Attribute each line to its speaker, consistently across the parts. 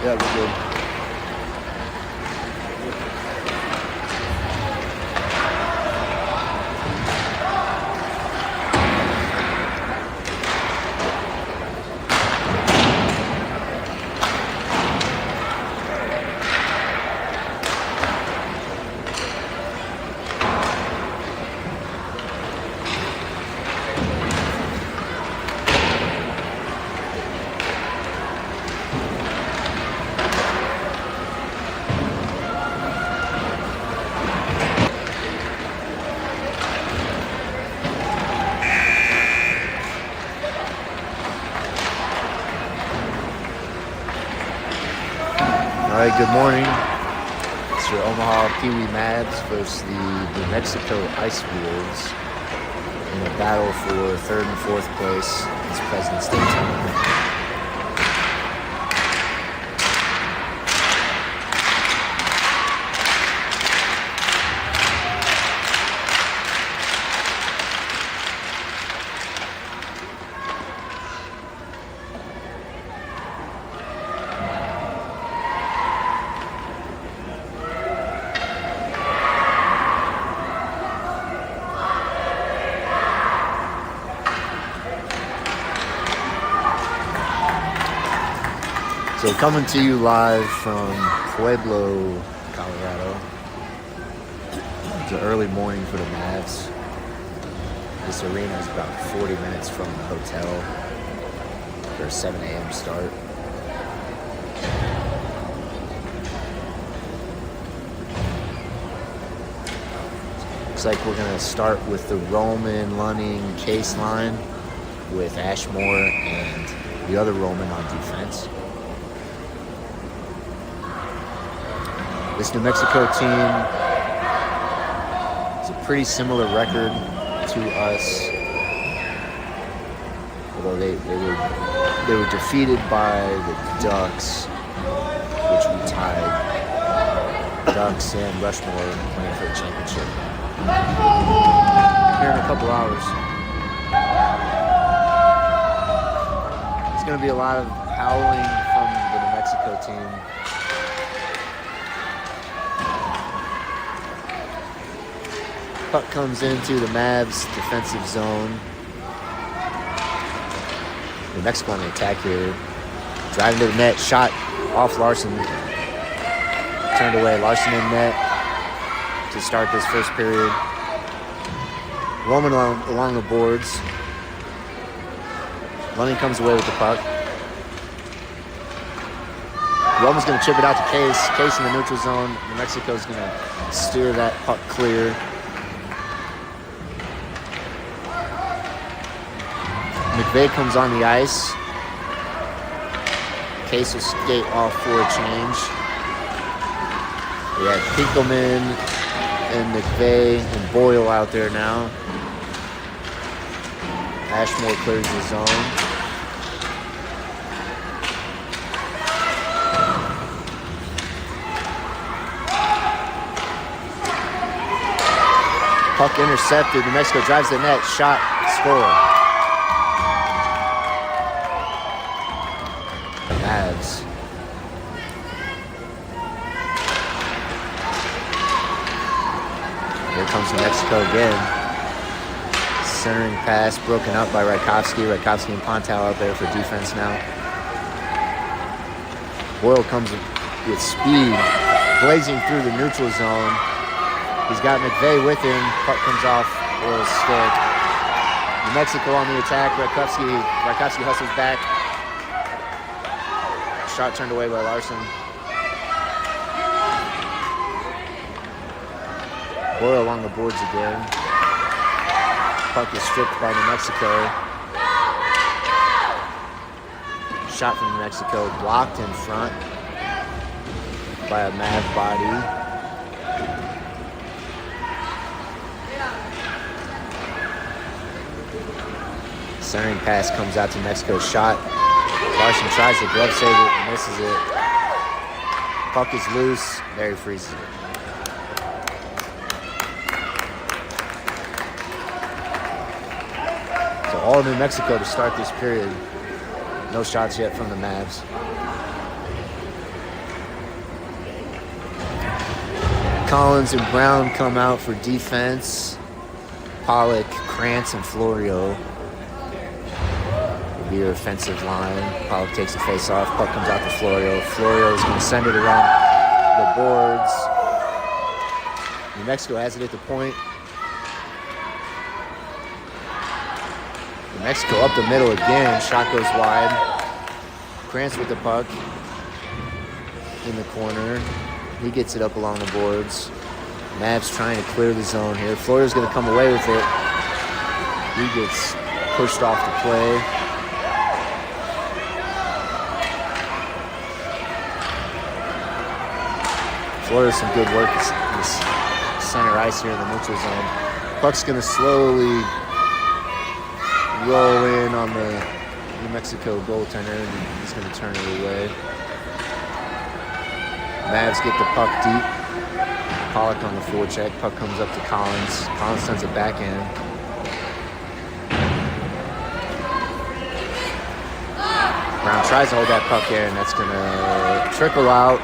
Speaker 1: Yeah, we're good. All right, good morning. It's your Omaha Peewee Mavs versus the New Mexico Ice Wolves in a battle for third and fourth place in this President's Day tournament. So coming to you live from Pueblo, Colorado. It's an early morning for the Mavs. This arena is about 40 minutes from the hotel for a 7 a.m. start. Looks like we're going to start with the Roman, Lunning, Case line with Ashmore and the other Roman on defense. This New Mexico team is a pretty similar record to us, although they were defeated by the Ducks, which we tied. Ducks and Rushmore playing for the championship here in a couple hours. There's going to be a lot of howling from the New Mexico team. Puck comes into the Mavs defensive zone. New Mexico on the attack here. Driving to the net, shot off Larson. Turned away, Larson in net to start this first period. Roman along the boards. Lunning comes away with the puck. Roman's going to chip it out to Case. Case in the neutral zone. New Mexico's going to steer that puck clear. McVeigh comes on the ice. Case will skate off for a change. We have Pinkelman and McVeigh and Boyle out there now. Ashmore clears the zone. Puck intercepted. New Mexico drives the net. Shot. Score. Mavs. Here comes New Mexico again. Centering pass broken up by Rajkovsky. Rajkovsky and Pontow out there for defense now. Boyle comes with speed, blazing through the neutral zone. He's got McVeigh with him. Puck comes off Boyle's stick. New Mexico on the attack. Rajkovsky hustles back. Shot turned away by Larson. Boyle along the boards again. Puck is stripped by New Mexico. Shot from New Mexico, blocked in front by a Mav body. Centering pass comes out to Mexico's shot. Larson tries to glove save it and misses it. Puck is loose. There he freezes it. So all New Mexico to start this period. No shots yet from the Mavs. Collins and Brown come out for defense. Pollock, Krantz, and Florio will be your offensive line. Pollock takes the face off. Puck comes out to Florio. Florio is going to send it around the boards. New Mexico has it at the point. New Mexico up the middle again. Shot goes wide. Krantz with the puck in the corner. He gets it up along the boards. Mavs trying to clear the zone here. Florio's going to come away with it. He gets pushed off the play. Florio, some good work in this center ice here in the neutral zone. Puck's going to slowly roll in on the New Mexico goaltender, and he's going to turn it away. Mavs get the puck deep. Pollock on the forecheck. Puck comes up to Collins. Collins sends it backhand. Brown tries to hold that puck in, and that's going to trickle out.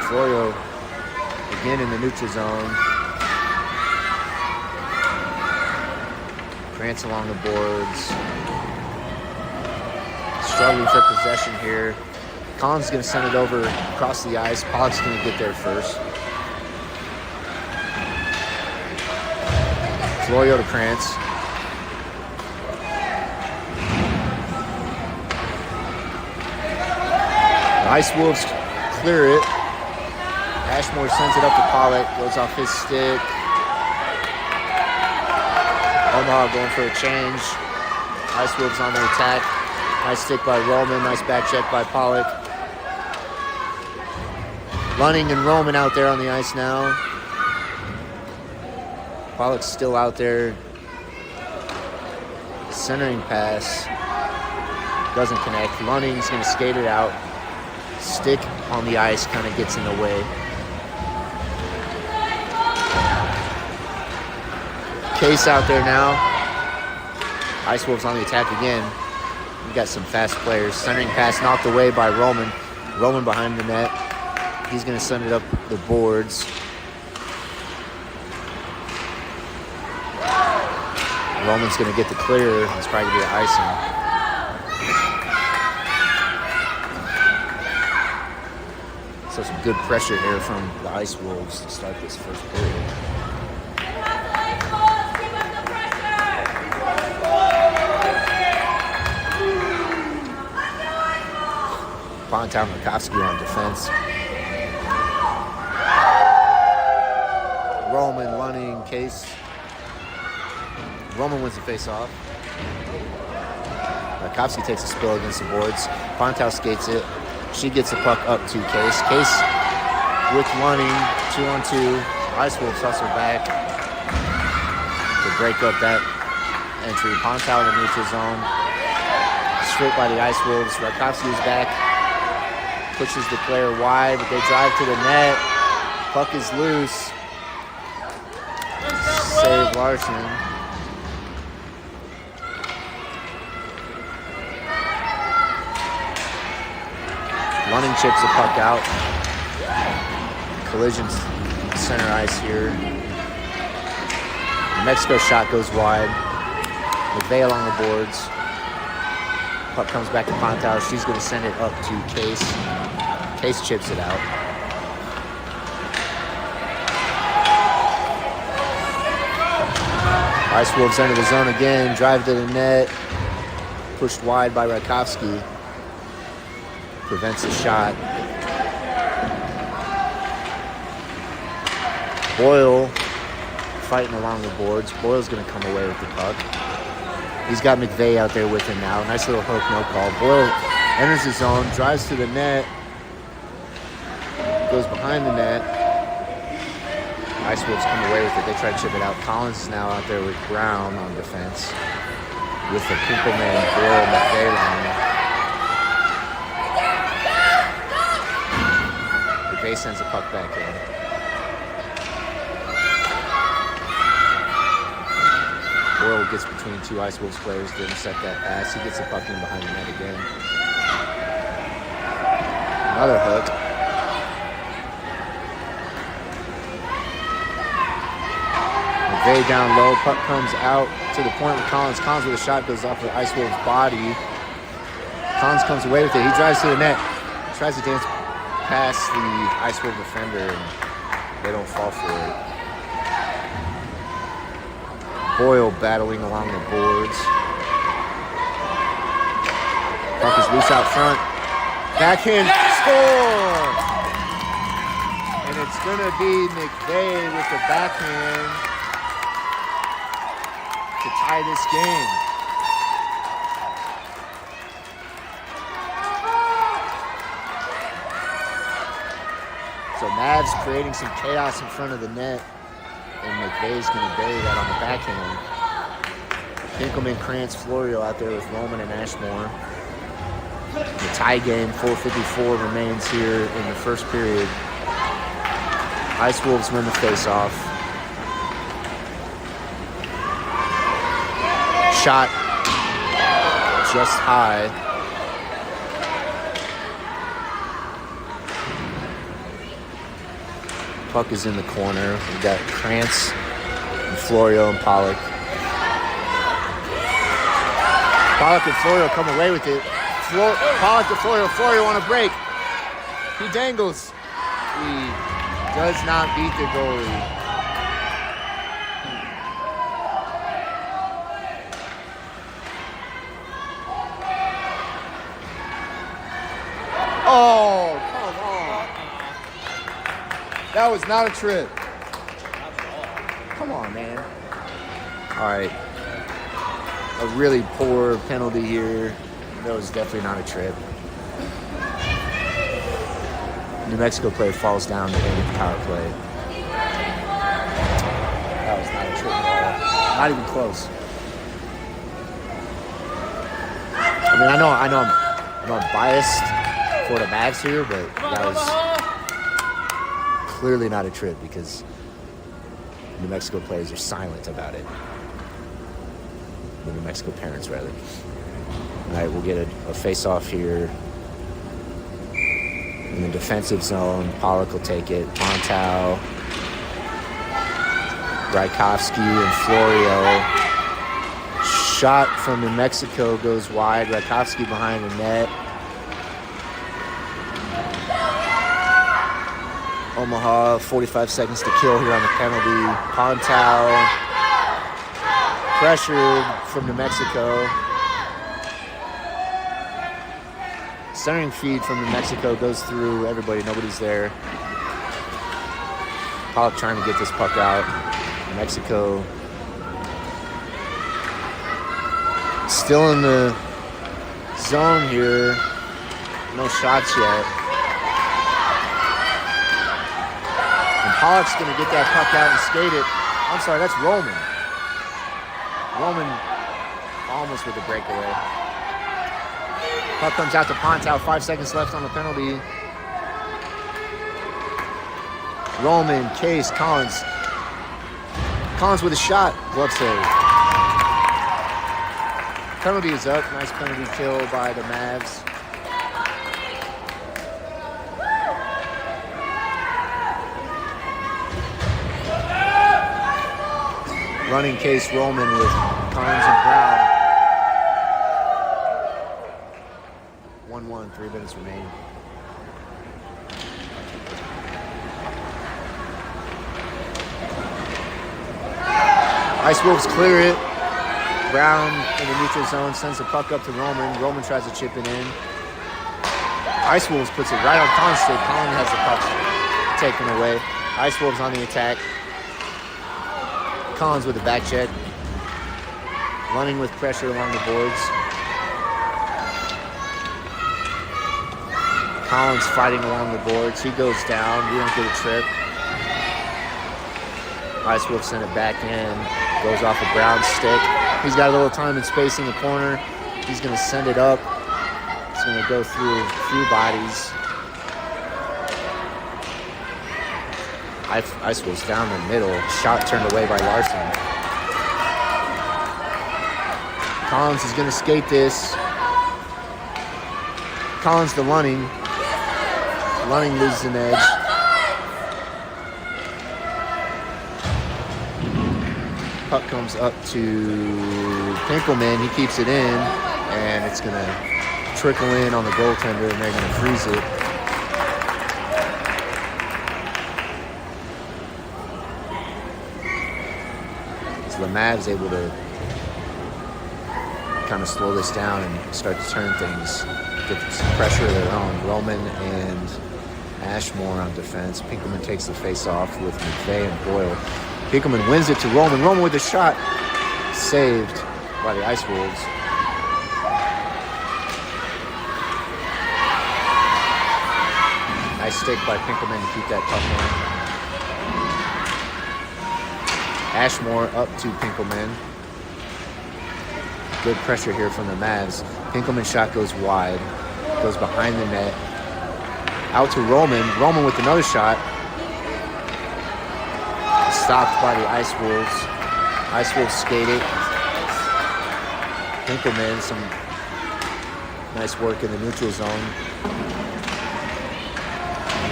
Speaker 1: Florio again in the neutral zone. Krantz along the boards. Struggling for possession here. Collins is going to send it over across the ice. Pollock's going to get there first. Florio to Krantz. The Ice Wolves clear it. Ashmore sends it up to Pollock. Goes off his stick. Omaha going for a change. Ice Wolves on the attack. Nice stick by Roman. Nice back check by Pollock. Lunning and Roman out there on the ice now. Pollock's still out there. Centering pass. Doesn't connect. Lunning's going to skate it out. Stick on the ice kind of gets in the way. Case out there now. Ice Wolves on the attack again. We got some fast players. Centering pass knocked away by Roman. Roman behind the net. He's going to send it up the boards. Roman's going to get the clear. It's probably going to be an icing. So some good pressure here from the Ice Wolves to start this first period. Bontown Rakowski on defense. Roman, Lunning, Case. Roman wins the face-off. Rakowski takes a spill against the boards. Bontown skates it. She gets the puck up to Case. Case with Lunning, 2-on-2. Ice Wolves hustle back to break up that entry. Bontown in the neutral zone. Stripped by the Ice Wolves. Rakowski is back. Pushes the player wide, but they drive to the net. Puck is loose. Save Larson. Lunning chips the puck out. Collision center ice here. The Mexico shot goes wide. McVeigh along the boards. Puck comes back to Pontow. She's going to send it up to Case. Case chips it out. Ice Wolves enter the zone again. Drive to the net. Pushed wide by Rakowski. Prevents the shot. Boyle fighting along the boards. Boyle's going to come away with the puck. He's got McVeigh out there with him now. Nice little hook, no call. Boyle enters the zone, drives to the net, goes behind the net. Ice Wolves come away with it. They try to chip it out. Collins is now out there with Brown on defense with the Kuppelman, Boyle, McVeigh line. McVeigh sends the puck back in. Boyle gets between two Ice Wolves players to intercept that pass. He gets the puck in behind the net again. Another hook. McVeigh down low. Puck comes out to the point with Collins. Collins with a shot goes off of Ice Wolve's body. Collins comes away with it. He drives to the net. Tries to dance past the Ice Wolve defender, and they don't fall for it. Boyle battling along the boards. Puck is loose out front. Backhand score! And it's going to be McVeigh with the backhand to tie this game. So Mavs creating some chaos in front of the net, and McVeigh's going to bury that on the backhand. Pinkelman, Krantz, Florio out there with Roman and Ashmore. The tie game, 4:54 remains here in the first period. Ice Wolves win the face-off. Shot just high. Puck is in the corner. We got Krantz and Florio and Pollock. Pollock and Florio come away with it. Pollock to Florio. Florio on a break. He dangles. He does not beat the goalie. Oh, come on. That was not a trip. Come on, man. All right. A really poor penalty here. That was definitely not a trip. New Mexico player falls down to end the power play. That was not a trip at all. Not even close. I mean, I know I'm biased for the Mavs here, but that was clearly not a trip because New Mexico players are silent about it. The New Mexico parents, rather. All right, we'll get a face-off here. In the defensive zone, Pollock will take it. Pontau, Rajkovsky, and Florio. Shot from New Mexico goes wide. Rajkovsky behind the net. Omaha, 45 seconds to kill here on the penalty. Pontau, pressured from New Mexico. Centering feed from New Mexico goes through everybody. Nobody's there. Pollock trying to get this puck out. New Mexico still in the zone here. No shots yet. And Pollock's going to get that puck out and skate it. I'm sorry, that's Roman. Roman almost with a breakaway. Puck comes out to Pontau. 5 seconds left on the penalty. Roman, Case, Collins. Collins with a shot. Glove save. Penalty is up. Nice penalty kill by the Mavs. Running Case, Roman with Collins and Brown. 1-1, 3 minutes remaining. Ice Wolves clear it. Brown in the neutral zone sends the puck up to Roman. Roman tries to chip it in. Ice Wolves puts it right on Collins' stick. Collins has the puck taken away. Ice Wolves on the attack. Collins with the back check. Running with pressure along the boards. Collins fighting along the boards. He goes down. We don't get a trip. Ice Wolf sent it back in. Goes off of Brown's stick. He's got a little time and space in the corner. He's going to send it up. It's going to go through a few bodies. Ice Wolf's down the middle. Shot turned away by Larson. Collins is going to skate this. Collins to Lunning. Lunning loses an edge. Puck comes up to Pinkelman. He keeps it in, and it's going to trickle in on the goaltender, and they're going to freeze it. So the Mavs able to kind of slow this down and start to turn things, get some pressure of their own. Roman and Ashmore on defense. Pinkelman takes the face off with McVeigh and Boyle. Pinkelman wins it to Roman. Roman with a shot, saved by the Ice Wolves. Nice stick by Pinkelman to keep that puck on. Ashmore up to Pinkelman. Good pressure here from the Mavs. Pinkelman's shot goes wide, goes behind the net. Out to Roman. Roman with another shot. Stopped by the Ice Wolves. Ice Wolves skate it. Pinkelman, some nice work in the neutral zone.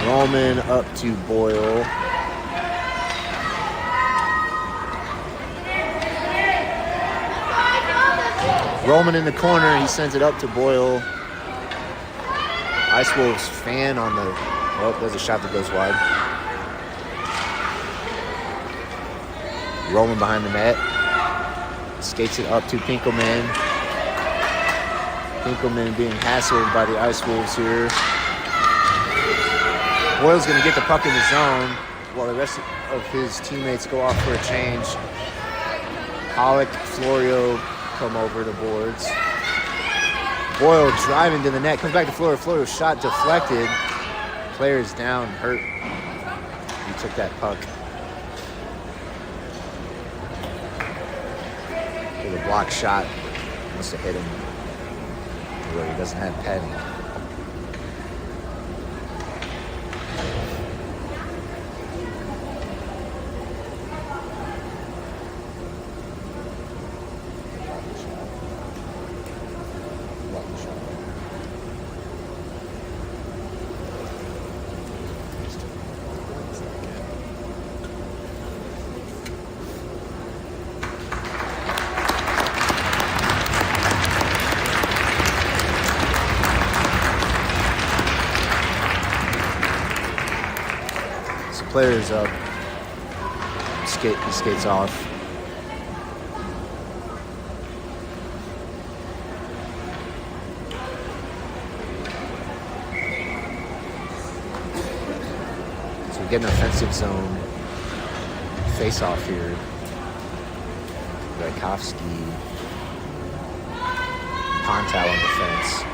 Speaker 1: Roman up to Boyle. Roman in the corner, he sends it up to Boyle. Ice Wolves fan on the... Oh, there's a shot that goes wide. Roman behind the net. Skates it up to Pinkelman. Pinkelman being hassled by the Ice Wolves here. Boyle's going to get the puck in the zone while the rest of his teammates go off for a change. Pollock, Florio come over the boards. Boyle driving to the net, comes back to Florio. Florio shot deflected. Player's down, hurt. He took that puck. With a block shot. Must have hit him where he doesn't have padding. Player's up. He skates off. So we get an offensive zone face-off here. Rajkovsky, Pontow on defense.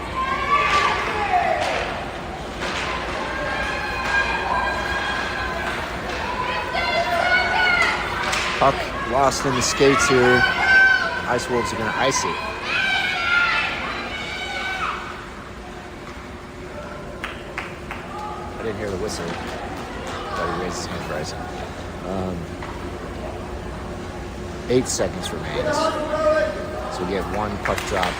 Speaker 1: Puck lost in the skates here. Ice Wolves are going to ice it. I didn't hear the whistle. Thought he raised his hand for icing. 8 seconds remains. So we get one puck drop.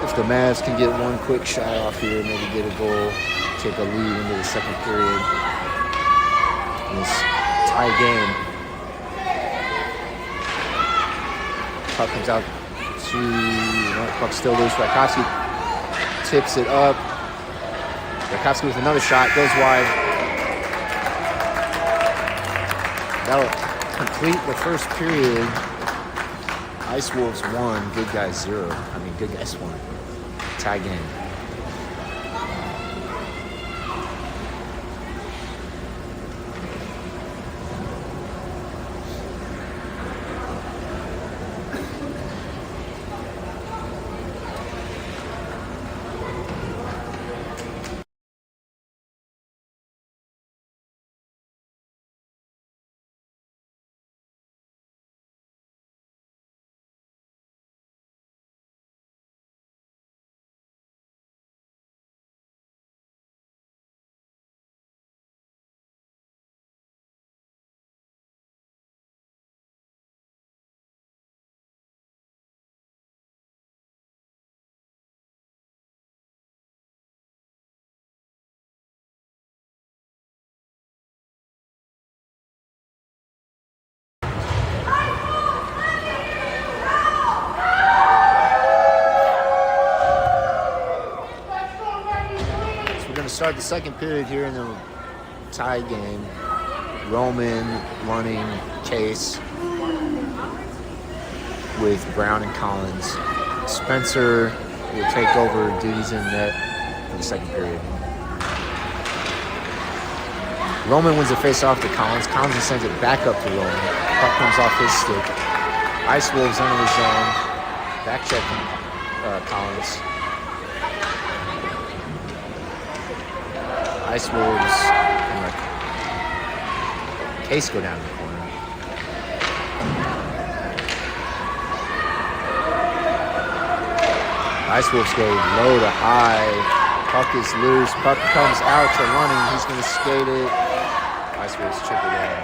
Speaker 1: If the Mavs can get one quick shot off here, maybe get a goal, take a lead into the second period. This tie game. Puck comes out to... puck still loose. Rajkovsky tips it up. Rajkovsky with another shot. Goes wide. That'll complete the first period. Ice Wolves 1, Good Guys 0. Good Guys 1. Tie game. start the second period here in the tie game. Roman running Case with Brown and Collins. Spencer will take over duties in net for the second period. Roman wins the face-off to Collins. Collins sends it back up to Roman. Puck comes off his stick. Ice Wolves under the zone. Back check from Collins. Ice Wolves and Case go down the corner. Ice Wolves go low to high. Puck is loose. Puck comes out to running. He's going to skate it. Ice Wolves chip it in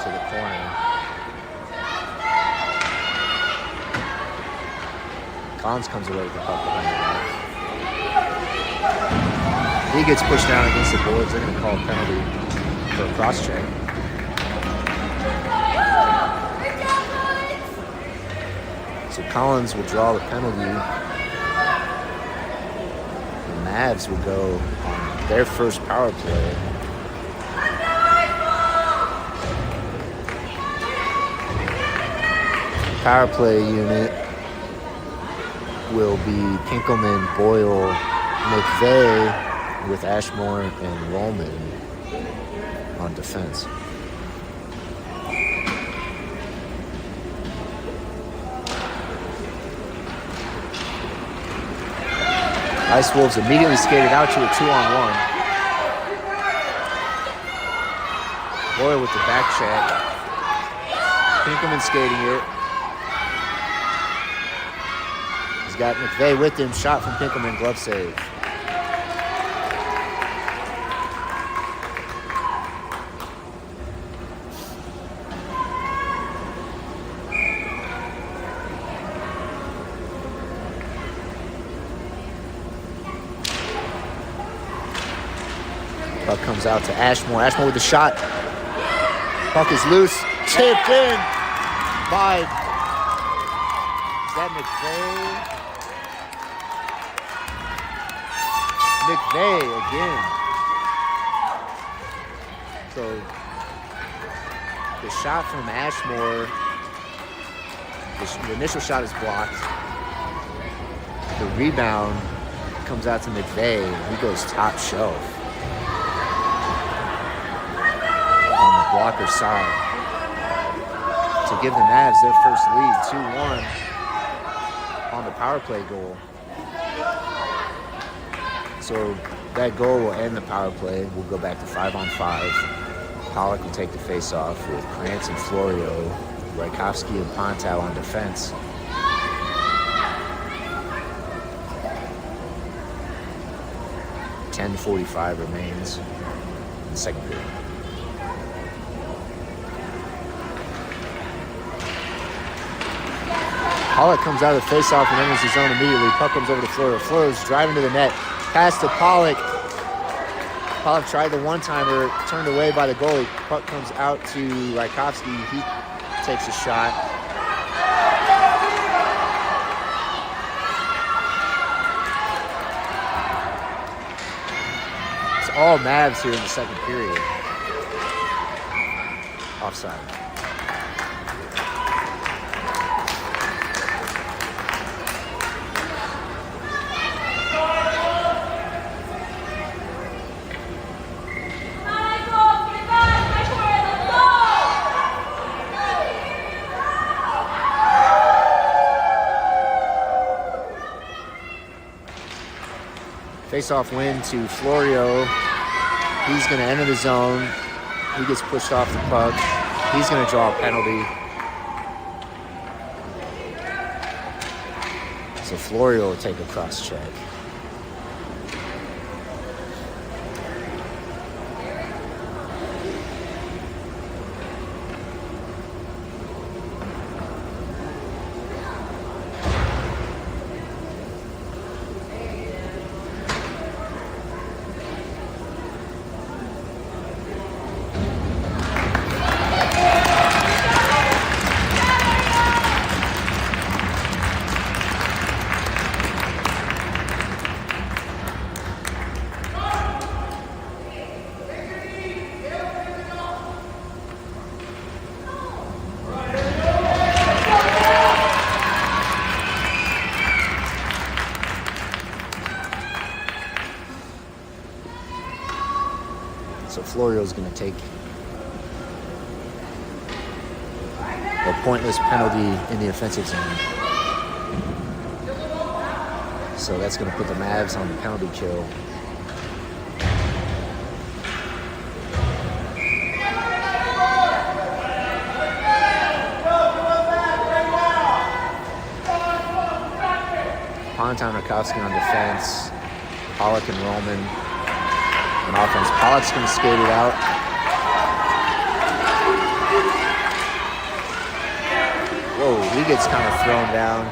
Speaker 1: to the corner. Collins comes away with the puck behind the net. He gets pushed down against the boards. They're going to call a penalty for a cross check. So Collins will draw the penalty. The Mavs will go on their first power play. The power play unit will be Pinkelman, Boyle, McVeigh, with Ashmore and Roman on defense. Ice Wolves immediately skated out to a 2-on-1. Boyle with the back check. Pinkelman skating it. He's got McVeigh with him. Shot from Pinkelman, glove save. Puck comes out to Ashmore. Ashmore with the shot. Puck is loose. Tipped in by, is that McVeigh? McVeigh again. So the shot from Ashmore, the initial shot is blocked. The rebound comes out to McVeigh. He goes top shelf. Blocker side to give the Mavs their first lead, 2-1 on the power play goal. So that goal will end the power play. We'll go back to 5-on-5. Pollock will take the face-off with Krantz and Florio, Rajkovsky and Pontau on defense. .45 remains in the second period. Pollock comes out of the face-off and enters the zone immediately. Puck comes over to Florio. Florio's driving to the net. Pass to Pollock. Pollock tried the one-timer, turned away by the goalie. Puck comes out to Rajkovsky. He takes a shot. It's all Mavs here in the second period. Offside. Face-off win to Florio. He's going to enter the zone. He gets pushed off the puck. He's going to draw a penalty. So Florio will take a cross check. Florio is going to take a pointless penalty in the offensive zone. So that's going to put the Mavs on the penalty kill. Ponton Rakowski on defense. Pollock and Roman on offense. Pollock's going to skate it out. Whoa, he gets kind of thrown down.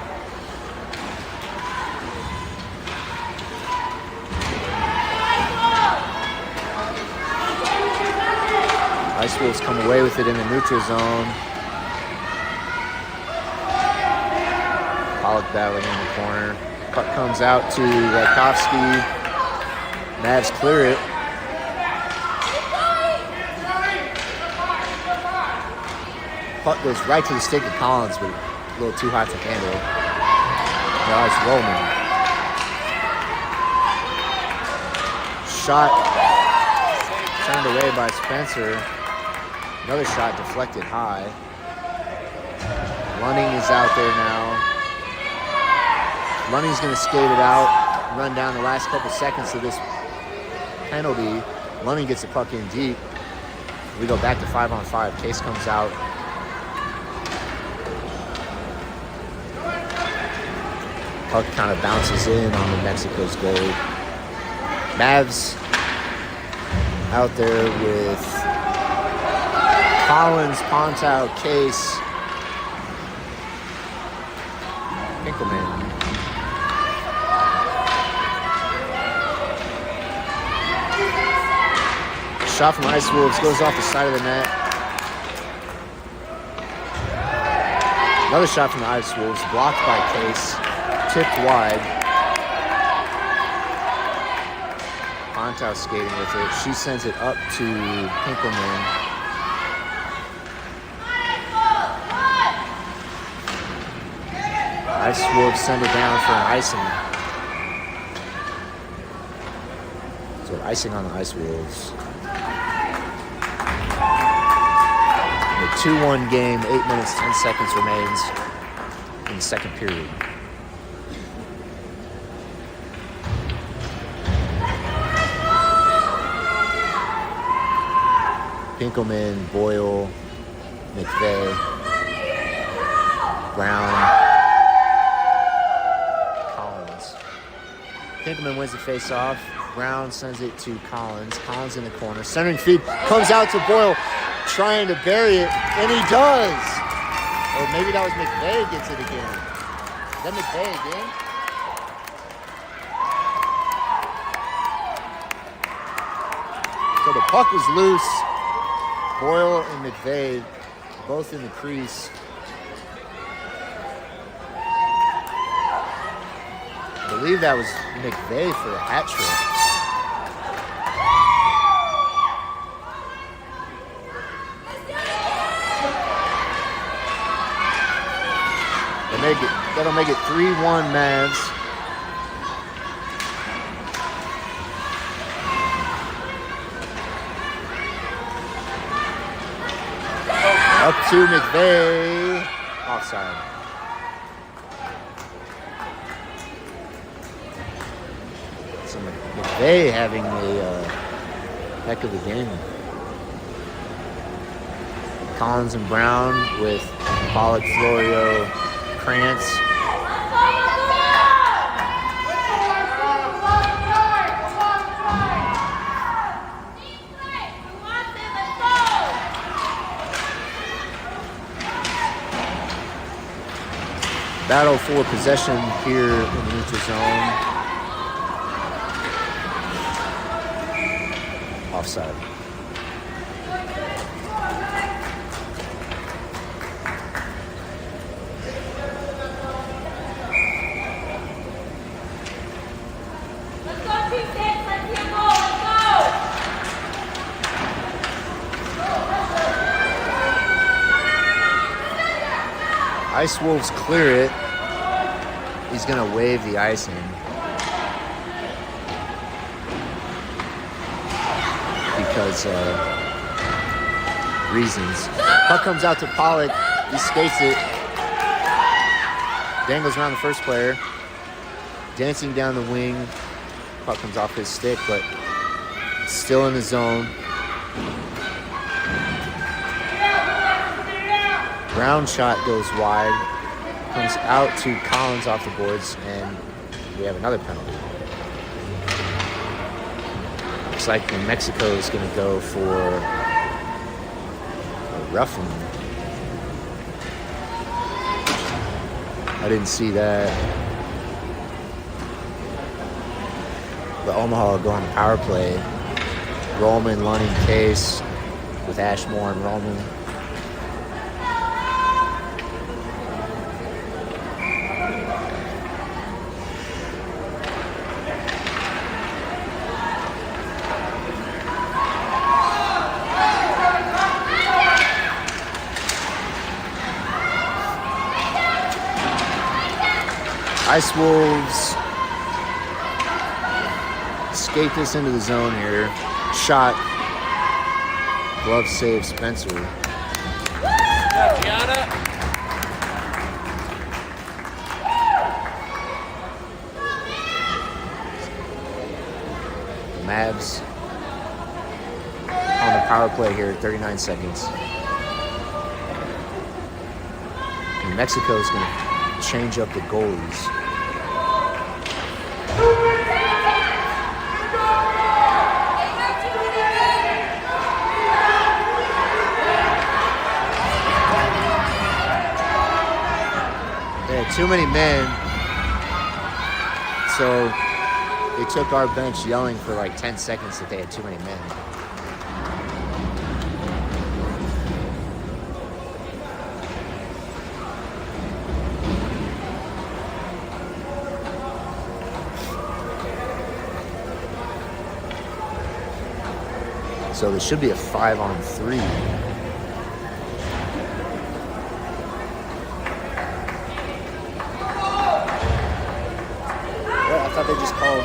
Speaker 1: Ice Wolves come away with it in the neutral zone. Pollock battling in the corner. Puck comes out to Rakowski. Mavs clear it. Puck goes right to the stick of Collins, but a little too hot to handle. Now it's Roman. Shot turned away by Spencer. Another shot deflected high. Lunning is out there now. Lunning's going to skate it out, run down the last couple seconds of this penalty. Lunning gets the puck in deep. We go back to 5-on-5. Case comes out. Puck kind of bounces in on the Mexico's goal. Mavs out there with Collins, Pontow, Case, Pinkelman. Shot from Ice Wolves goes off the side of the net. Another shot from the Ice Wolves, blocked by Case, tipped wide. Pontow skating with it. She sends it up to Pinkelman. Ice Wolves send it down for an icing. So icing on the Ice Wolves. The 2-1 game, 8 minutes, 10 seconds remains in the second period. Pinkelman, Boyle, McVeigh, Brown, Collins. Pinkelman wins the face-off. Brown sends it to Collins. Collins in the corner. Centering feed comes out to Boyle, trying to bury it, and he does. Or maybe that was McVeigh gets it again. Is that McVeigh again? So the puck was loose. Boyle and McVeigh both in the crease. I believe that was McVeigh for a hat trick. That'll make it 3-1 Mavs. Up to McVeigh. Offside. So McVeigh having a heck of a game. Collins and Brown with Pollock, Florio, Krantz. Battle for possession here in the neutral zone. Offside. Ice Wolves clear it. He's going to wave the icing. He because reasons. Puck comes out to Pollock. He skates it. Dangles around the first player. Dancing down the wing. Puck comes off his stick, but still in the zone. Ground shot goes wide. Comes out to Collins off the boards, and we have another penalty. Looks like Mexico is going to go for a roughing. I didn't see that. The Omaha will go on the power play. Rollman, Lunning, Case with Ashmore and Rollman. Ice Wolves skate this into the zone here. Shot. Glove save Spencer. Mavs on the power play here at 39 seconds. And Mexico's going to change up the goalies. Too many men, so they took our bench yelling for like 10 seconds that they had too many men. So there should be a 5-on-3. I thought they just called.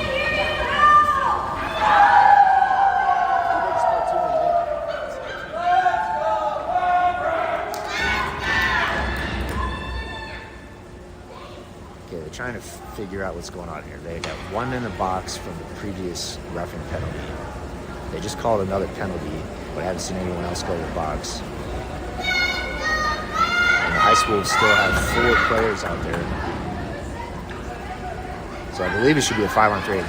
Speaker 1: Okay, they're trying to figure out what's going on here. They got one in the box from the previous roughing penalty. They just called another penalty, but I haven't seen anyone else go to the box. And the Ice Wolves still have 4 players out there. So I believe it should be a 5-on-3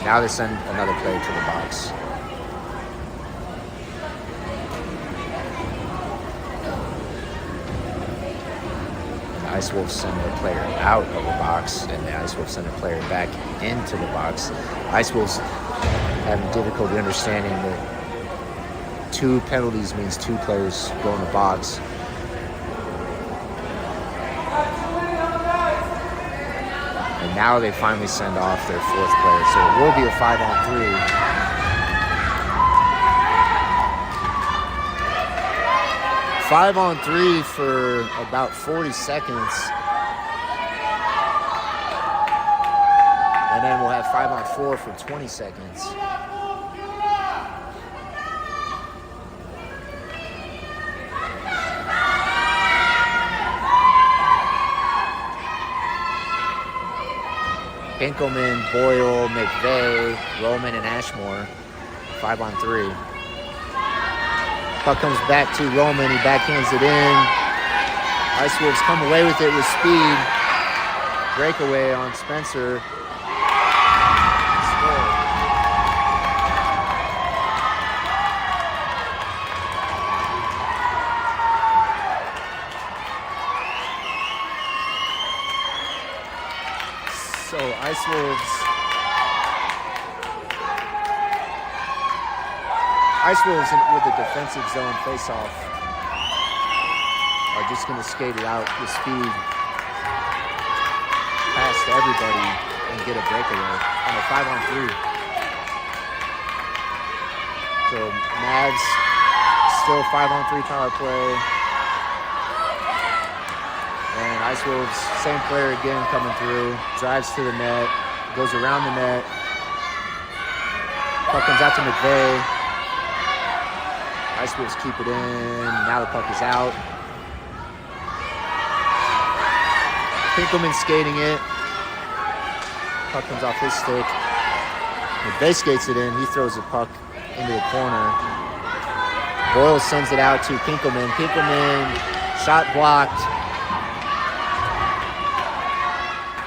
Speaker 1: now they send another player to the box. The Ice Wolves send a player out of the box, and the Ice Wolves send a player back into the box. Ice Wolves having difficulty understanding that 2 penalties means 2 players go in the box. And now they finally send off their 4th player. So it will be a 5-on-3. Five-on-3 for about 40 seconds. And then we'll have 5-on-4 for 20 seconds. Pinkelman, Boyle, McVeigh, Roman, and Ashmore. 5-on-3. Puck comes back to Roman. He backhands it in. Ice Wolves come away with it with speed. Breakaway on Spencer. So Ice Wolves with the defensive zone face-off are just going to skate it out with speed past everybody and get a breakaway on a 5-on-3. So Mavs still 5-on-3 power play. And Ice Wolves, same player again coming through, drives to the net, goes around the net. Puck comes out to McVeigh. Ice Wolves keep it in. Now the puck is out. Pinkelman skating it. Puck comes off his stick. McVeigh skates it in. He throws the puck into the corner. Boyle sends it out to Pinkelman. Pinkelman, shot blocked.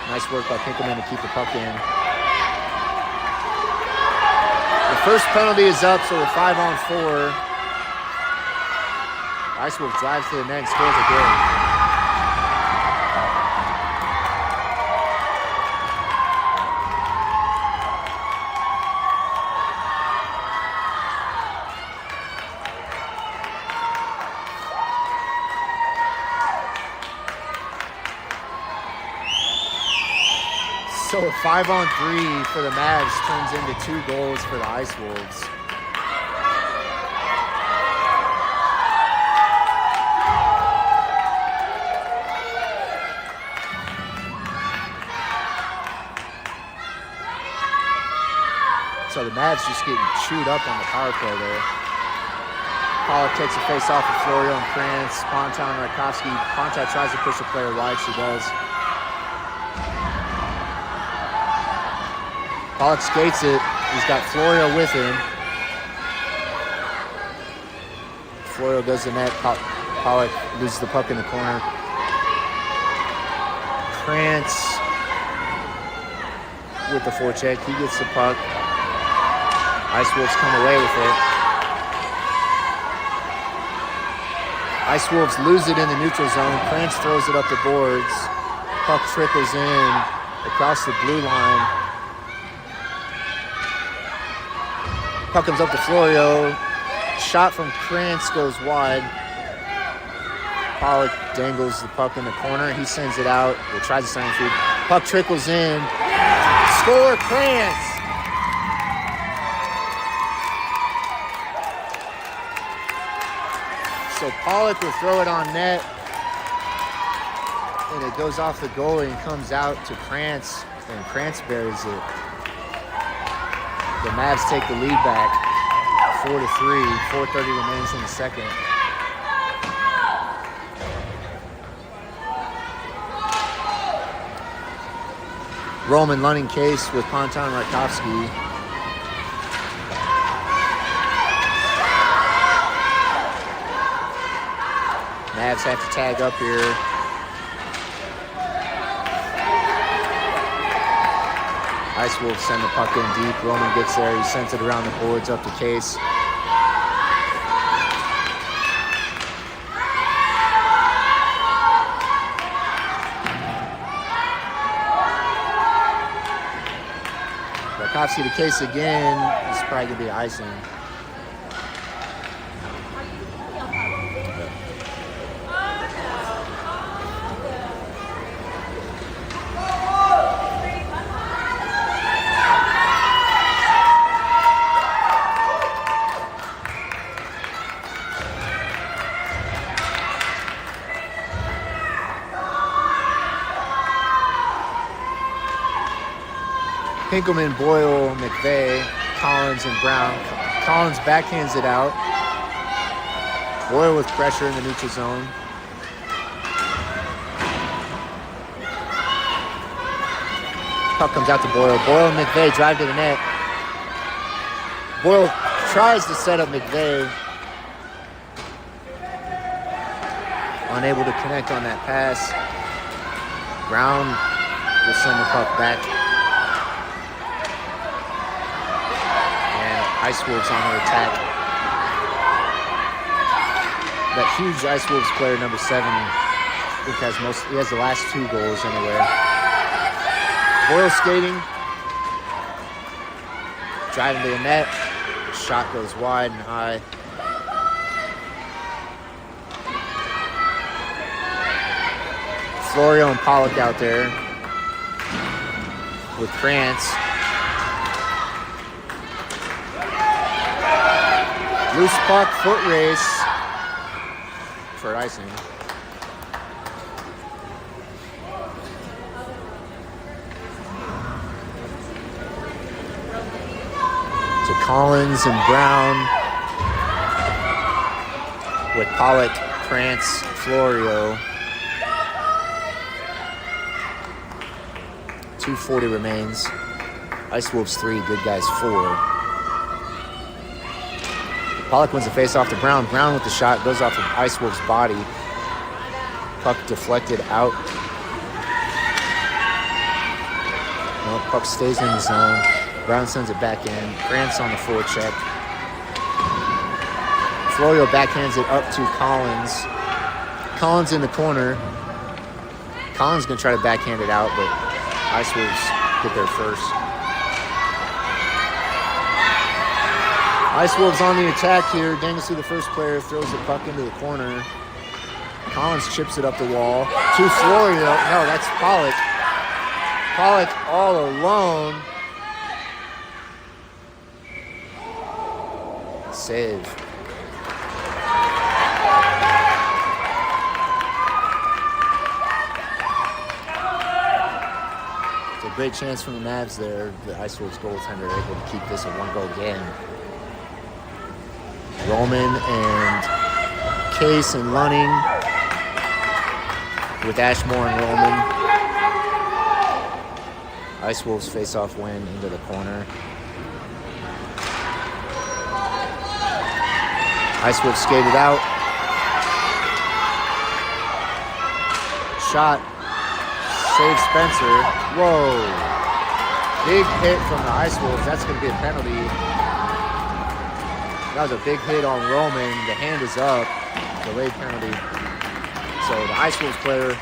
Speaker 1: Nice work by Pinkelman to keep the puck in. The first penalty is up, so we're 5-on-4. Ice Wolve drives to the net and scores again. So a 5-on-3 for the Mavs turns into 2 goals for the Ice Wolves. So the Mavs just getting chewed up on the power play there. Pollock takes a face off of Florio and Krantz. Ponton, Rakowski. Ponton tries to push the player wide. She does. Pollock skates it. He's got Florio with him. Florio goes to the net. Pollock loses the puck in the corner. Krantz with the forecheck. He gets the puck. Ice Wolves come away with it. Ice Wolves lose it in the neutral zone. Krantz throws it up the boards. Puck trickles in across the blue line. Puck comes up to Florio. Shot from Krantz goes wide. Pollock dangles the puck in the corner. He sends it out. He tries to sign feed. Puck trickles in. Score, Krantz! So Pollock will throw it on net. And it goes off the goalie and comes out to Krantz. And Krantz buries it. The Mavs take the lead back, 4-3, 4:30 remains in the second. Roman Lunning case with Ponton Rakowski. Mavs have to tag up here. Ice Wolves send the puck in deep. Roman gets there. He sends it around the boards up to Case. Rakowski to Case again. This is probably going to be icing. Pinkelman, Boyle, McVeigh, Collins, and Brown. Collins backhands it out. Boyle with pressure in the neutral zone. Puck comes out to Boyle. Boyle and McVeigh drive to the net. Boyle tries to set up McVeigh. Unable to connect on that pass. Brown will send the puck back. Ice Wolves on their attack. That huge Ice Wolves player, number 7, I think he has the last 2 goals anyway. Boyle skating. Driving to the net. Shot goes wide and high. Florio and Pollock out there with Krantz. Loose puck, foot race for icing. To Collins and Brown. with Pollock, Krantz, Florio. 2:40 remains. Ice Wolves 3, Good Guys 4. Pollock wins the face off to Brown. Brown with the shot, goes off the Ice Wolves' body. Puck deflected out. No, puck stays in the zone. Brown sends it back in. Krantz on the forecheck. Florio backhands it up to Collins. Collins in the corner. Collins going to try to backhand it out, but Ice Wolves get there first. Ice Wolves on the attack here. Dangesu, the first player, throws the puck into the corner. Collins chips it up the wall. To Florio. No, that's Pollock. Pollock all alone. Save. It's a great chance from the Mavs there. The Ice Wolves goaltender able to keep this a one-goal game. Roman and Case and Lunning with Ashmore and Roman. Ice Wolves face-off win into the corner. Ice Wolves skated out. Shot. Save Spencer. Whoa. Big hit from the Ice Wolves. That's going to be a penalty. That was a big hit on Roman. The hand is up. Delayed penalty. So the Ice Wolves player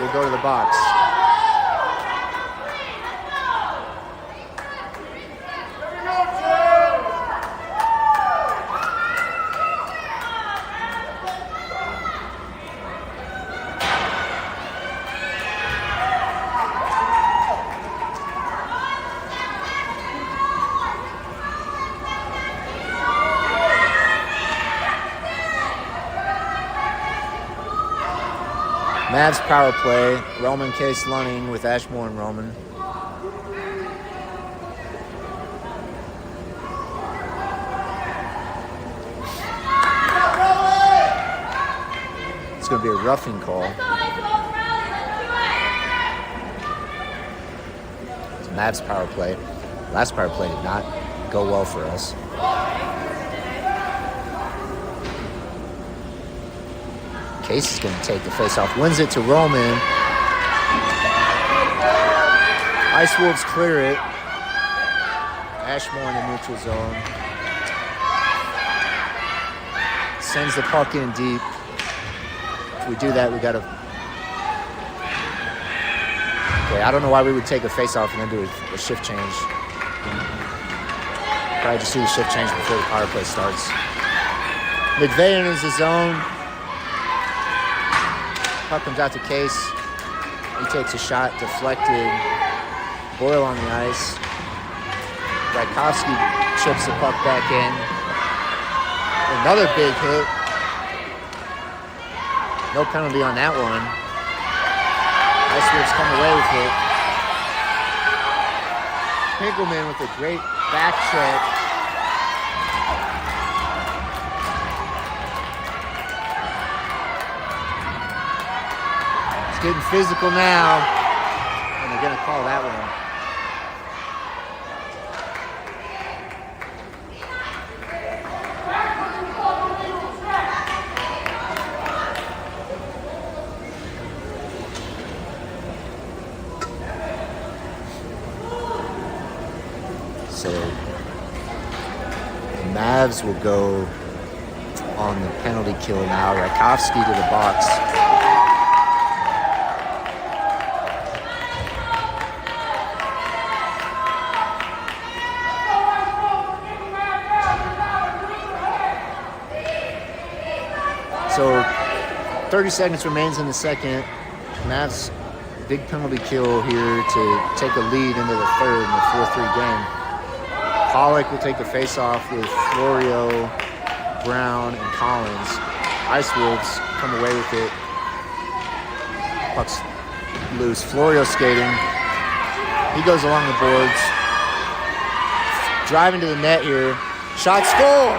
Speaker 1: will go to the box. Mavs power play. Roman, Case, Lunning with Ashmore and Roman. It's going to be a roughing call. It's Mavs power play. Last power play did not go well for us. Case is going to take the face-off. Wins it to Roman. Ice Wolves clear it. Ashmore in the neutral zone. Sends the puck in deep. If we do that, we got to... Okay, I don't know why we would take a face-off and then do a shift change. Probably just do the shift change before the power play starts. McVeigh enters the zone. Puck comes out to Case. He takes a shot, deflected. Boyle on the ice. Rakowski chips the puck back in. Another big hit. No penalty on that one. Ice Wolves come away with it. Pinkelman with a great back check. Getting physical now, and they're going to call that one. So the Mavs will go on the penalty kill now. Rakowski to the box. So 30 seconds remains in the second. Mavs big penalty kill here to take a lead into the third in the 4-3 game. Pollock will take the face-off with Florio, Brown, and Collins. Ice Wolves come away with it. Puck's loose. Florio skating. He goes along the boards. Driving to the net here. Shot, score!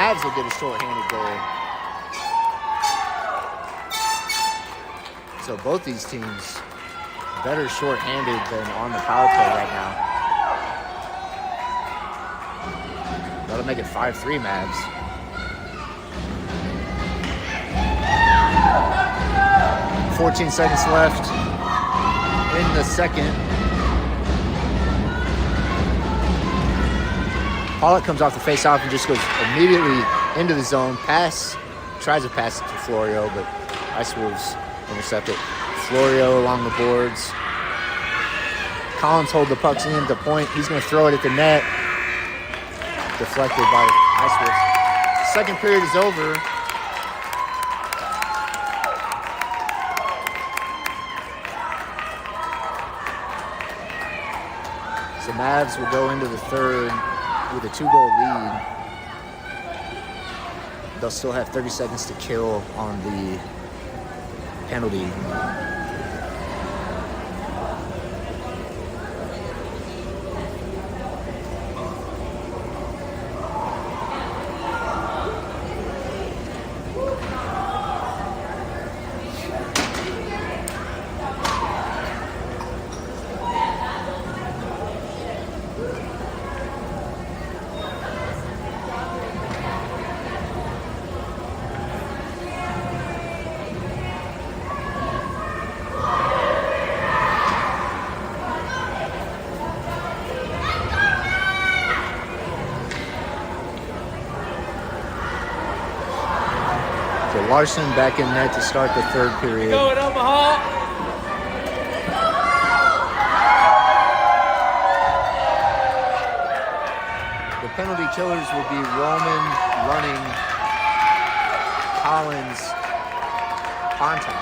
Speaker 1: Mavs will get a short-handed goal. So both these teams better short-handed than on the power play right now. That'll make it 5-3 Mavs. $14 seconds left in the second. Pollock comes off the face-off and just goes immediately into the zone. Tries to pass it to Florio, but Ice Wolves intercept it. Florio along the boards. Collins hold the pucks in to point. He's going to throw it at the net. Deflected by Ice Wolves. Second period is over. So Mavs will go into the third with a 2-goal lead. They'll still have 30 seconds to kill on the penalty. Larson back in net to start the third period.
Speaker 2: Go in Omaha.
Speaker 1: The penalty killers will be Roman, Running, Collins, Pontow.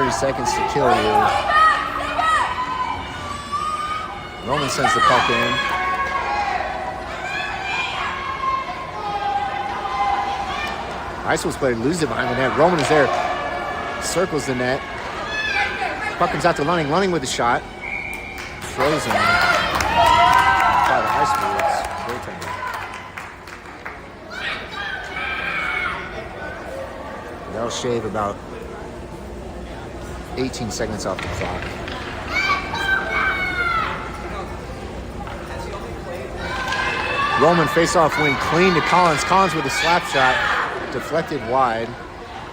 Speaker 1: Seconds to kill here. Roman sends the puck in. Ice Wolves player loses it behind the net. Roman is there. Circles the net. Puck comes out to Lunning. Lunning with the shot. Frozen by the Ice Wolves. Goaltender. They'll shave about 18 seconds off the clock. Roman face-off win clean to Collins. Collins with a slap shot, deflected wide.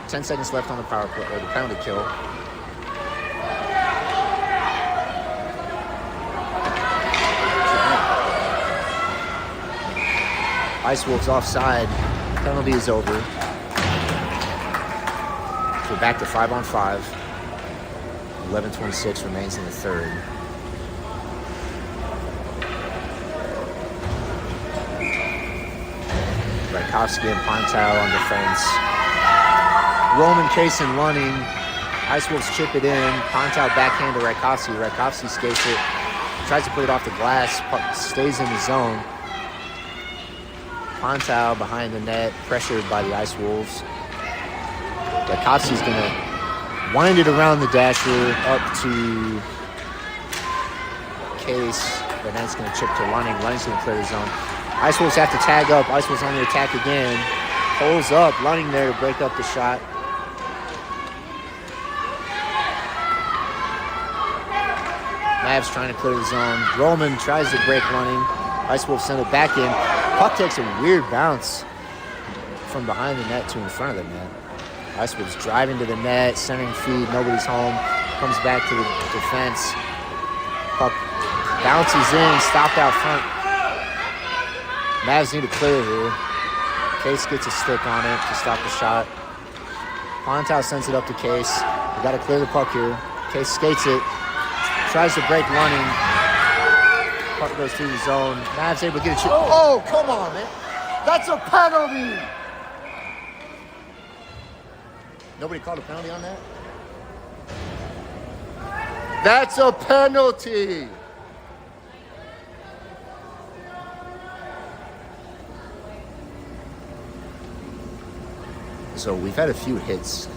Speaker 1: 10 seconds left on the power play, or the penalty kill. Ice Wolves offside. Penalty is over. We're back to 5-on-5. 11:26 remains in the third. Rakowski and Pontow on defense. Roman, Case, and Lunning. Ice Wolves chip it in. Pontow backhand to Rakowski. Rakowski skates it. Tries to put it off the glass. Puck stays in the zone. Pontow behind the net, pressured by the Ice Wolves. Rakowski's going to wind it around the dasher up to Case, but then it's going to chip to Lunning. Lunning's going to clear the zone. Ice Wolves have to tag up. Ice Wolves on the attack again. Pulls up. Lunning there to break up the shot. Mavs trying to clear the zone. Roman tries to break Lunning. Ice Wolves send it back in. Puck takes a weird bounce from behind the net to in front of the net. Ice Wolves driving to the net, centering feed, nobody's home. Comes back to the defense. Puck bounces in, stopped out front. Mavs need to clear here. Case gets a stick on it to stop the shot. Pontow sends it up to Case. We got to clear the puck here. Case skates it. Tries to break Lunning. Puck goes through the zone. Mavs able to get a chip. Oh, come on, man. That's a penalty. Nobody called a penalty on that? That's a penalty. So we've had a few hits.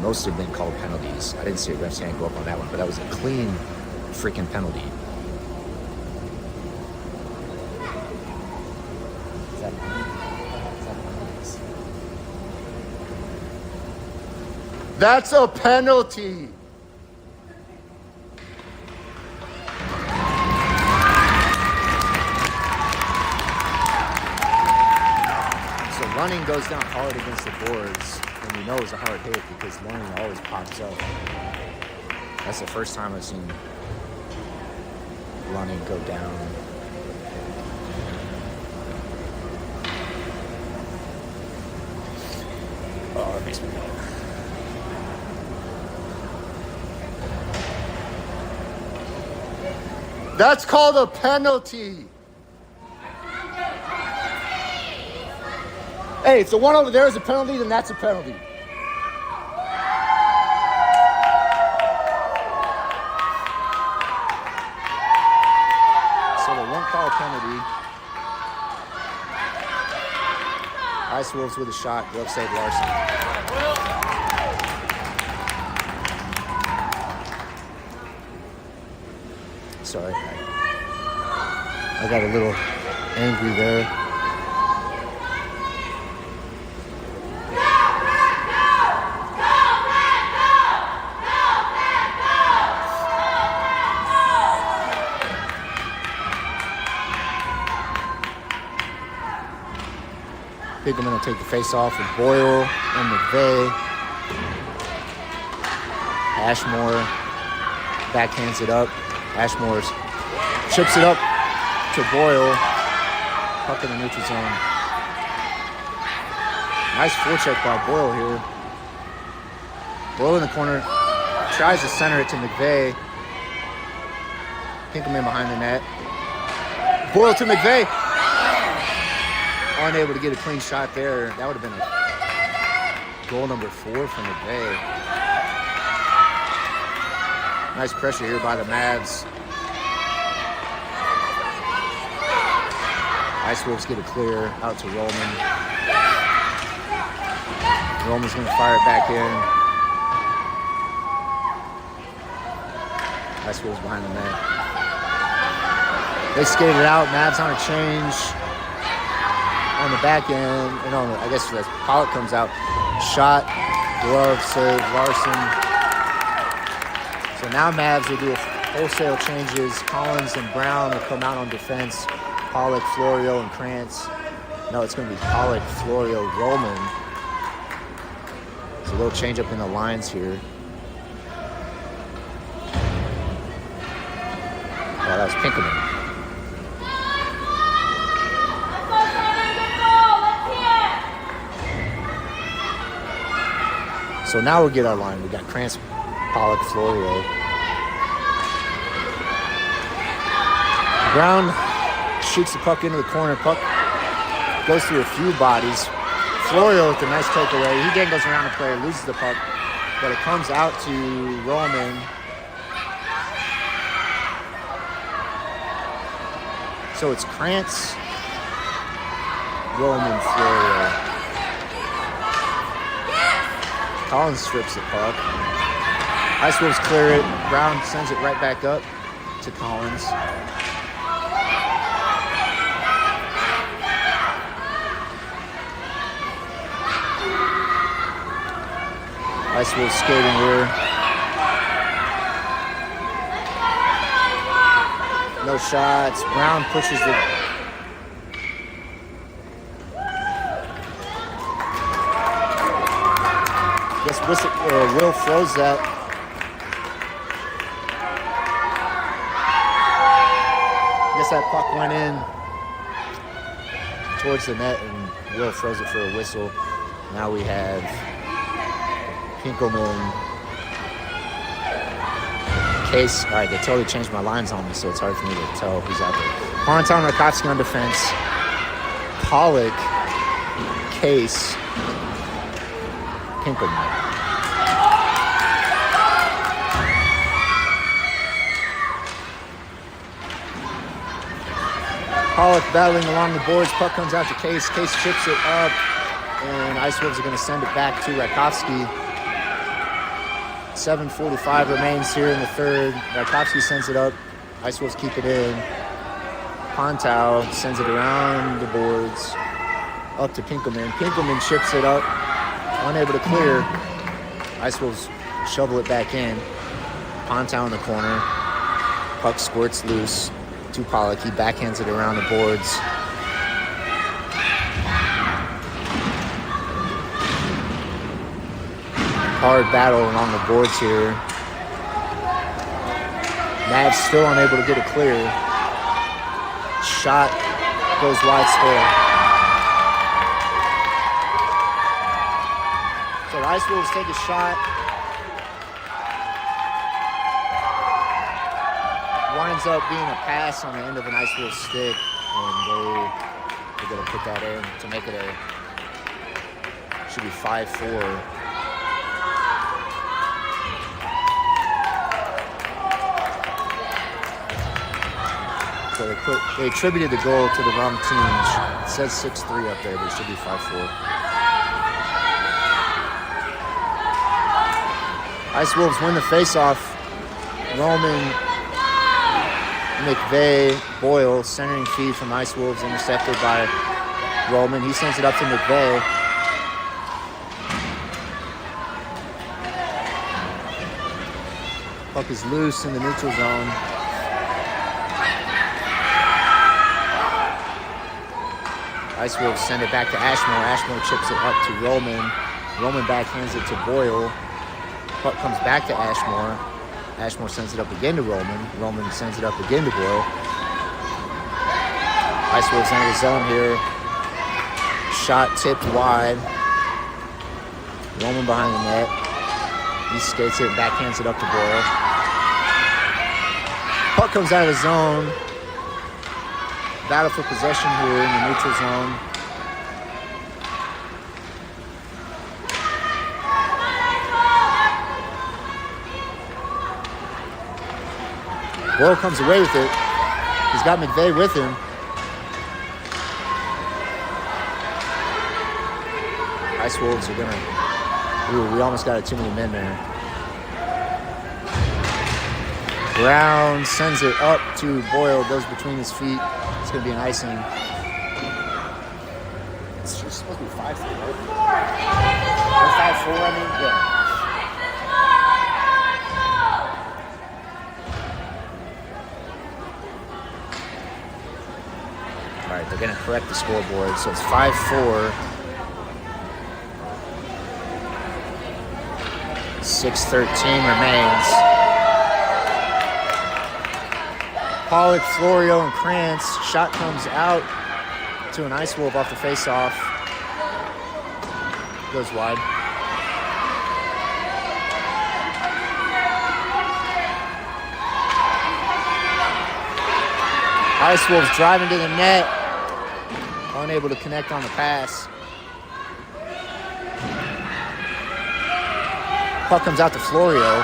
Speaker 1: Most have been called penalties. I didn't see a ref's hand go up on that one, but that was a clean freaking penalty. Is that That's a penalty. So running goes down hard against the boards, and we know it's a hard hit because running always pops up. That's the first time I've seen running go down. Oh, that makes me mad. That's called a penalty. Hey, if the one over there is a penalty, then that's a penalty. So the one call penalty. Ice Wolves with a shot. Glove save Larson. Sorry, I got a little angry there. I think I'm going to take the face off with Boyle and McVeigh. Ashmore backhands it up. Ashmore chips it up to Boyle. Puck in the neutral zone. Nice forecheck by Boyle here. Boyle in the corner. Tries to center it to McVeigh. Pinkelman behind the net. Boyle to McVeigh. Unable to get a clean shot there. That would have been a goal number 4 from McVeigh. Nice pressure here by the Mavs. Ice Wolves get a clear out to Roman. Roman's going to fire it back in. Ice Wolves behind the net. They skated it out. Mavs on a change on the back end. And on the, I guess as Pollock comes out. Shot, glove, save, Larson. So now Mavs will do wholesale changes. Collins and Brown will come out on defense. Pollock, Florio, and Krantz. No, it's going to be Pollock, Florio, Roman. There's a little change up in the lines here. Oh, that was Pinkerman. So now we'll get our line. We got Krantz, Pollock, Florio. Brown shoots the puck into the corner. Puck goes through a few bodies. Florio with a nice takeaway. He dangles around the player, loses the puck, but it comes out to Roman. So it's Krantz, Roman, Florio. Collins strips the puck. Ice Wolves clear it. Brown sends it right back up to Collins. Ice Wolves skating here. No shots. Brown pushes the... I guess Will froze that. I guess that puck went in towards the net and Will froze it for a whistle. Now we have Pinkelman, Case. All right, they totally changed my lines on me, so it's hard for me to tell who's out there. Parenton, Rakowski on defense. Pollock, Case, Pinkelman. Pollock battling along the boards. Puck comes out to Case. Case chips it up. and Ice Wolves are going to send it back to Rakovsky. 7:45 remains here in the third. Rakovsky sends it up. Ice Wolves keep it in. Pontau sends it around the boards up to Pinkelman. Pinkelman chips it up, unable to clear. Ice Wolves shovel it back in. Pontau in the corner. Puck squirts loose to Pollock. He backhands it around the boards. Hard battle along the boards here. Mavs still unable to get it clear. Shot goes wide still. So the Ice Wolves take a shot. Winds up being a pass on the end of an Ice Wolves stick, and they're going to put that in to make it should be 5-4. So they attributed the goal to the wrong team. It says 6-3 up there, but it should be 5-4. Ice Wolves win the faceoff. Roman, McVeigh, Boyle, centering feed from Ice Wolves, intercepted by Roman. He sends it up to McVeigh. Puck is loose in the neutral zone. Ice Wolves send it back to Ashmore. Ashmore chips it up to Roman. Roman backhands it to Boyle. Puck comes back to Ashmore. Ashmore sends it up again to Roman. Roman sends it up again to Boyle. Ice Wolves enter the zone here. Shot tipped wide. Roman behind the net. He skates it and backhands it up to Boyle. Puck comes out of the zone. Battle for possession here in the neutral zone. Boyle comes away with it. He's got McVeigh with him. Ice Wolves are gonna... Ooh, we almost got too many men there. Brown sends it up to Boyle, goes between his feet. It's going to be an icing. It's supposed to be 5-4, right? Or 5-4, I mean? Yeah. All right, they're going to correct the scoreboard. So it's 5-4. 6:13 remains. Pollock, Florio, and Krantz. Shot comes out to an Ice Wolve off the face-off. Goes wide. Ice Wolves driving to the net. Unable to connect on the pass. Puck comes out to Florio.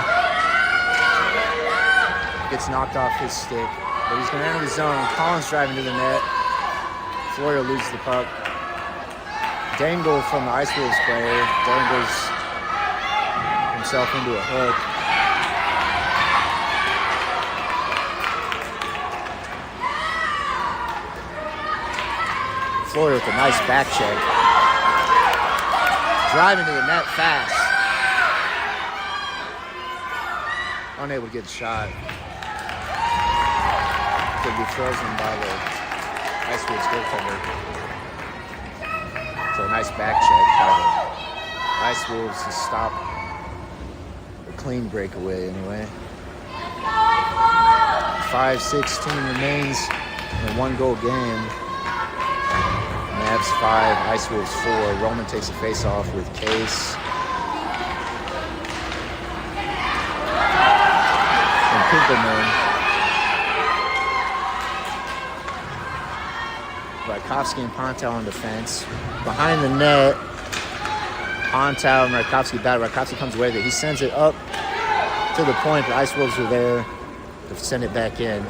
Speaker 1: Gets knocked off his stick. But he's going to enter the zone. Collins driving to the net. Florio loses the puck. Dangle from the Ice Wolves player. Dangles himself into a hook. Florio with a nice back check. Driving to the net fast. Unable to get a shot. Could be frozen by the Ice Wolves goaltender. So a nice back check by the Ice Wolves to stop a clean breakaway anyway. 5:16 remains in a one-goal game. Mavs 5, Ice Wolves 4. Roman takes a face-off with Case. And Pinkelman. Rakovsky and Pontau on defense. Behind the net, Pontau and Rakovsky battle. Rakovsky comes away with it. He sends it up to the point. The Ice Wolves are there to send it back in.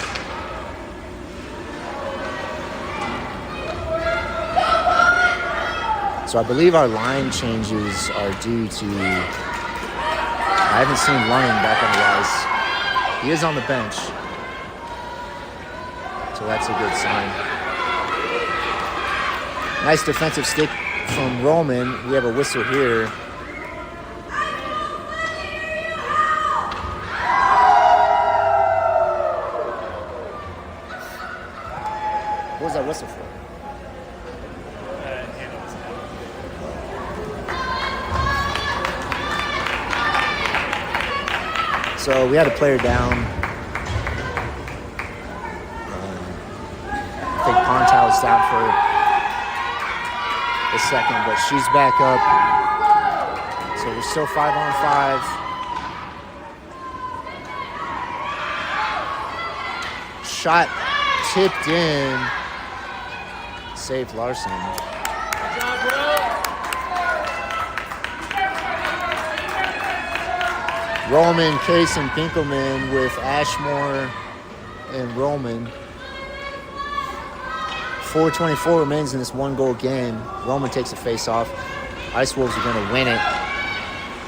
Speaker 1: So I believe our line changes are due to, I haven't seen Lunning back on the ice. He is on the bench. So that's a good sign. Nice defensive stick from Roman. We have a whistle here. What was that whistle for? So we had a player down. I think Pontow is down for a second, but she's back up. So we're still 5-on-5. Shot tipped in. Saved Larson. Roman, Case, and Pinkelman with Ashmore and Roman. 4:24 remains in this one-goal game. Roman takes a face-off. Ice Wolves are going to win it.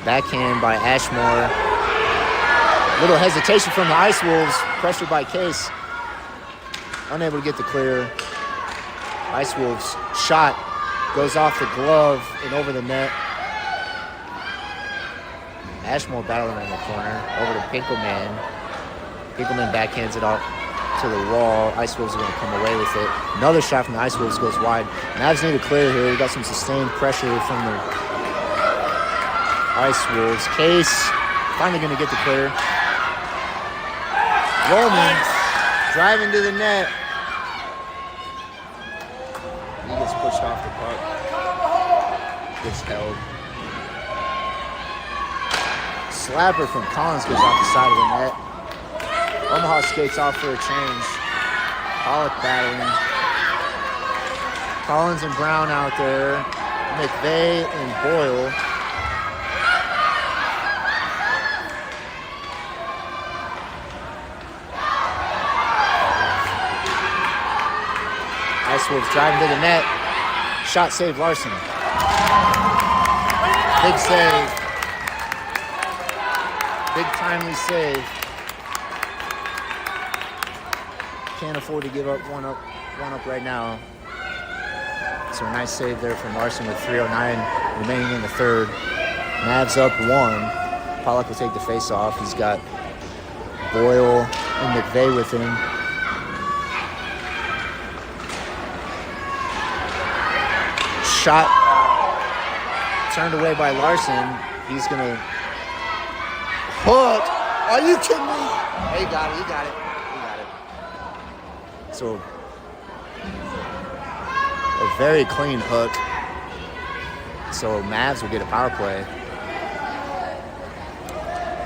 Speaker 1: Backhand by Ashmore. Little hesitation from the Ice Wolves. Pressured by Case. Unable to get the clear. Ice Wolves shot. Goes off the glove and over the net. Ashmore battling in the corner. Over to Pinkelman. Pinkelman backhands it off to the wall. Ice Wolves are going to come away with it. Another shot from the Ice Wolves goes wide. Mavs need a clear here. We got some sustained pressure from the Ice Wolves. Case finally going to get the clear. Roman driving to the net. He gets pushed off the puck. Gets held. Slapper from Collins goes off the side of the net. Omaha skates off for a change. Pollock battling. Collins and Brown out there. McVeigh and Boyle. Ice Wolves driving to the net. Shot saved Larson. Big save. Big timely save. Can't afford to give up one up right now. So a nice save there from Larson with 3:09 remaining in the third. Mavs up 1. Pollock will take the face off. He's got Boyle and McVeigh with him. Shot turned away by Larson. He's gonna hook. Are you kidding me? He got it. So a very clean hook. So Mavs will get a power play.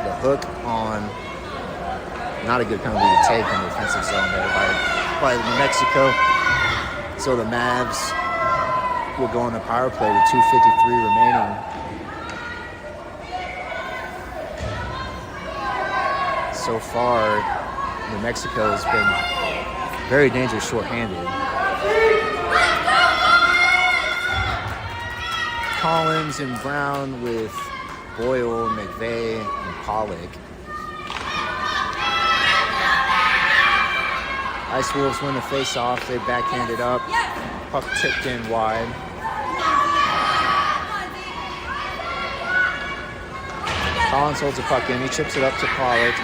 Speaker 1: The hook on, not a good penalty to take in the offensive zone there by New Mexico. So the Mavs will go on the power play with 2:53 remaining. So far, New Mexico has been very dangerous shorthanded. Collins and Brown with Boyle, McVeigh, and Pollock. Ice Wolves win the face-off. They backhand it up. Puck tipped in wide. Collins holds the puck in. He chips it up to Pollock.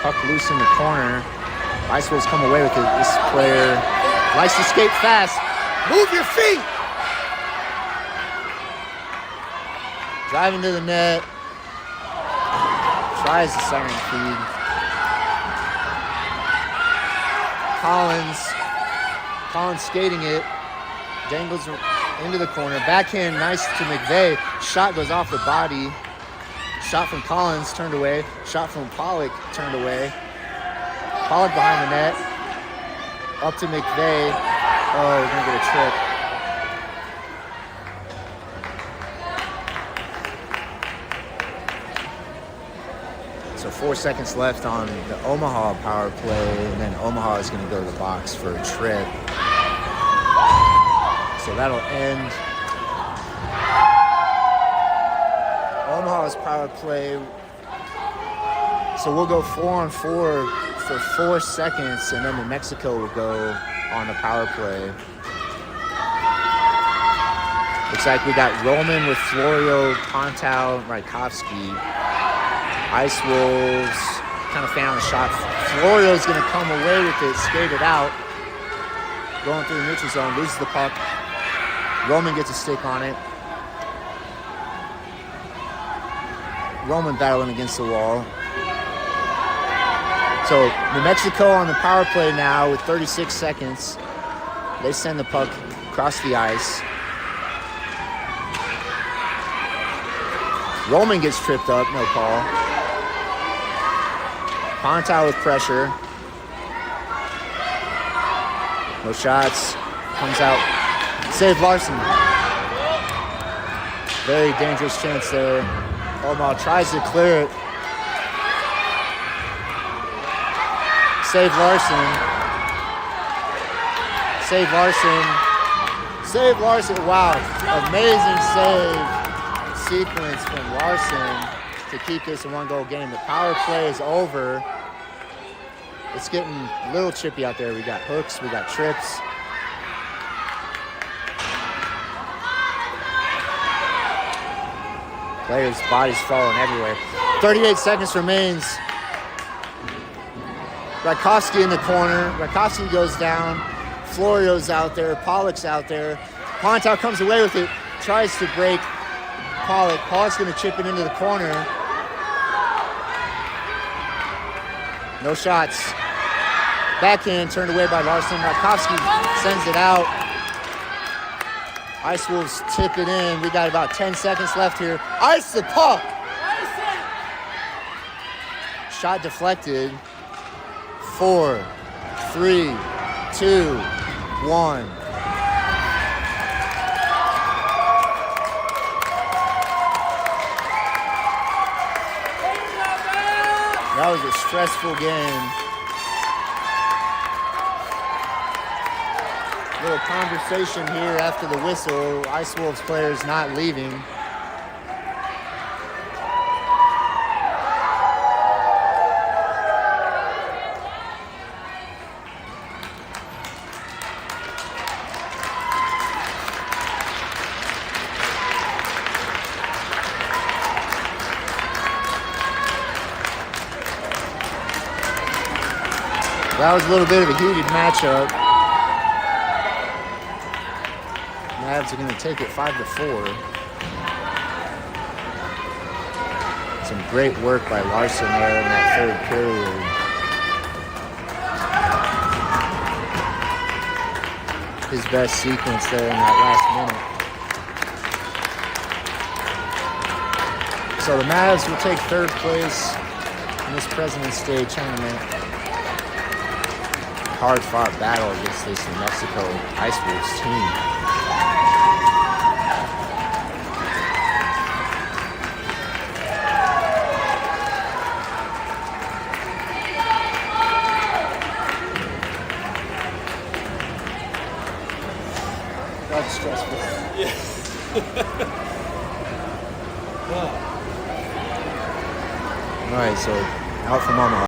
Speaker 1: Puck loose in the corner. Ice Wolves come away with it. This player likes to skate fast. Move your feet! Driving to the net. Tries the siren feed. Collins skating it. Dangles into the corner. Backhand nice to McVeigh. Shot goes off the body. Shot from Collins turned away. Shot from Pollock turned away. Pollock behind the net. Up to McVeigh. Oh, we're going to get a trip. So 4 seconds left on the Omaha power play, and then Omaha is going to go to the box for a trip. So that'll end Omaha's power play. So we'll go 4-on-4 for 4 seconds, and then New Mexico will go on the power play. Looks like we got Roman with Florio, Pontau, Rajkowski. Ice Wolves kind of found a shot. Florio's going to come away with it, skate it out. Going through the neutral zone, loses the puck. Roman gets a stick on it. Roman battling against the wall. So New Mexico on the power play now with 36 seconds. They send the puck across the ice. Roman gets tripped up, no call. Pontau with pressure. No shots. Comes out. Save Larson. Very dangerous chance there. Omaha tries to clear it. Save Larson. Save Larson. Save Larson. Wow. Amazing save sequence from Larson to keep this a one-goal game. The power play is over. It's getting a little chippy out there. We got hooks, we got trips. Players' bodies falling everywhere. 38 seconds remains. Rajkowski in the corner. Rajkowski goes down. Florio's out there. Pollock's out there. Pontau comes away with it. Tries to break Pollock. Pollock's going to chip it into the corner. No shots. Backhand turned away by Larson. Rajkowski sends it out. Ice Wolves tip it in. We got about 10 seconds left here. Ice the puck. Shot deflected. 4, 3, 2, 1. That was a stressful game. Little conversation here after the whistle. Ice Wolves players not leaving. That was a little bit of a heated matchup. Mavs are going to take it 5-4. Some great work by Larson there in that third period. His best sequence there in that last minute. So the Mavs will take third place in this President's Day tournament. Hard-fought battle against this New Mexico Ice Wolves team. That's stressful.
Speaker 2: Yeah.
Speaker 1: All right, so out from Omaha.